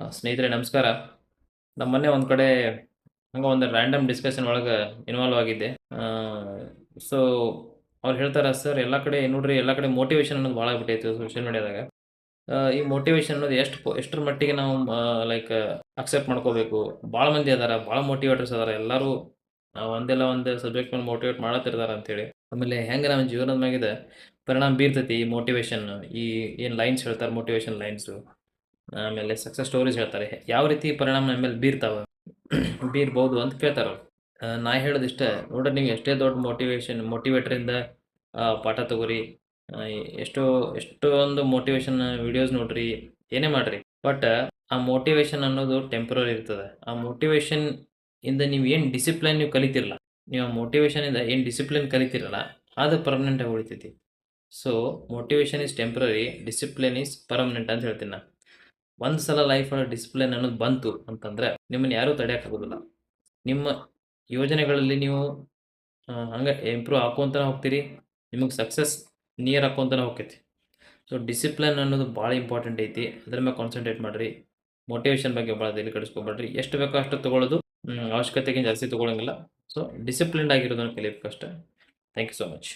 ಸ್ನೇಹಿತರೆ ನಮಸ್ಕಾರ. ನಮ್ಮ ಮೊನ್ನೆ ಒಂದು ಕಡೆ ಹಂಗೆ ಒಂದು ರ್ಯಾಂಡಮ್ ಡಿಸ್ಕಷನ್ ಒಳಗೆ ಇನ್ವಾಲ್ವ್ ಆಗಿದ್ದೆ. ಸೊ ಅವ್ರು ಹೇಳ್ತಾರೆ, ಸರ್ ಎಲ್ಲ ಕಡೆ ನೋಡ್ರಿ, ಎಲ್ಲ ಕಡೆ ಮೋಟಿವೇಶನ್ ಅನ್ನೋದು ಭಾಳ ಆಗ್ಬಿಟ್ಟೈತೆ ಸೋಷಿಯಲ್ ಮೀಡಿಯಾದಾಗ. ಈ ಮೋಟಿವೇಶನ್ ಅನ್ನೋದು ಎಷ್ಟರ ಮಟ್ಟಿಗೆ ನಾವು ಲೈಕ್ ಅಕ್ಸೆಪ್ಟ್ ಮಾಡ್ಕೋಬೇಕು. ಭಾಳ ಮಂದಿ ಅದಾರ, ಭಾಳ ಮೋಟಿವೇಟರ್ಸ್ ಅದಾರ, ಎಲ್ಲರೂ ಒಂದೆಲ್ಲ ಒಂದು ಸಬ್ಜೆಕ್ಟ್ ಮೇಲೆ ಮೋಟಿವೇಟ್ ಮಾಡತ್ತಿರ್ತಾರೆ ಅಂತೇಳಿ. ಆಮೇಲೆ ಹೆಂಗೆ ನಮ್ಮ ಜೀವನದ ಮ್ಯಾಗಿದೆ ಪರಿಣಾಮ ಬೀರ್ತೈತಿ ಈ ಮೋಟಿವೇಶನ್, ಈ ಏನು ಲೈನ್ಸ್ ಹೇಳ್ತಾರೆ ಮೋಟಿವೇಶನ್ ಲೈನ್ಸು, ಆಮೇಲೆ ಸಕ್ಸಸ್ ಸ್ಟೋರೀಸ್ ಹೇಳ್ತಾರೆ, ಯಾವ ರೀತಿ ಪರಿಣಾಮ ನಮ್ಮ ಮೇಲೆ ಬೀರ್ಬೋದು ಅಂತ ಕೇಳ್ತಾರೆ ಅವ್ರು. ನಾ ಹೇಳೋದಿಷ್ಟೇ, ನೋಡ್ರಿ ನೀವು ಎಷ್ಟೇ ದೊಡ್ಡ ಮೋಟಿವೇಟ್ರಿಂದ ಪಾಠ ತಗೋರಿ, ಆ, ಎಷ್ಟೋ ಎಷ್ಟೊಂದು ಮೋಟಿವೇಶನ್ ವಿಡಿಯೋಸ್ ನೋಡ್ರಿ, ಏನೇ ಮಾಡ್ರಿ, ಬಟ್ ಆ ಮೋಟಿವೇಶನ್ ಅನ್ನೋದು ಟೆಂಪ್ರರಿ ಇರ್ತದೆ. ಆ ಮೋಟಿವೇಶನ್ ಇಂದ ನೀವು ಏನು ಡಿಸಿಪ್ಲಿನ್ ನೀವು ಕಲಿತಿರಲ್ಲ, ನೀವು ಆ ಮೋಟಿವೇಶನ್ ಇಂದ ಏನು ಡಿಸಿಪ್ಲಿನ್ ಕಲಿತಿರಲ್ಲ, ಅದು ಪರ್ಮನೆಂಟ್ ಆಗಿ ಉಳಿತೈತಿ. So motivation is temporary, discipline is permanent ಅಂತ ಹೇಳ್ತೀನಿ ನಾನು. ಒಂದು ಸಲ ಲೈಫೊಳಗೆ ಡಿಸಿಪ್ಲಿನ್ ಅನ್ನೋದು ಬಂತು ಅಂತಂದ್ರೆ ನಿಮ್ಮನ್ನು ಯಾರೂ ತಡೆಯೋಕ್ಕಾಗೋದಿಲ್ಲ. ನಿಮ್ಮ ಯೋಜನೆಗಳಲ್ಲಿ ನೀವು ಹಂಗೆ ಇಂಪ್ರೂವ್ ಹಾಕ್ಕೊಂತನೇ ಹೋಗ್ತೀರಿ, ನಿಮಗೆ ಸಕ್ಸಸ್ ನಿಯರ್ ಹಾಕ್ಕೊಂತನೇ ಹೋಗ್ತೈತಿ. ಸೊ ಡಿಸಿಪ್ಲಿನ್ ಅನ್ನೋದು ಭಾಳ ಇಂಪಾರ್ಟೆಂಟ್ ಐತಿ, ಅದ್ರ ಮೇಲೆ ಕಾನ್ಸಂಟ್ರೇಟ್ ಮಾಡಿರಿ. ಮೋಟಿವೇಶನ್ ಬಗ್ಗೆ ಭಾಳ ತಲೆ ಕೆಡಿಸ್ಕೊಬೇಡ್ರಿ. ಎಷ್ಟು ಬೇಕೋ ಅಷ್ಟು ತೊಗೊಳ್ಳೋದು, ಅವಶ್ಯಕತೆಗಿಂತ ಜಾಸ್ತಿ ತೊಗೊಳಂಗಿಲ್ಲ. ಸೊ ಡಿಸಿಪ್ಲಿನ್ಡ್ ಆಗಿರೋದನ್ನು ಕಲಿಬೇಕಷ್ಟೆ. Thank you so much.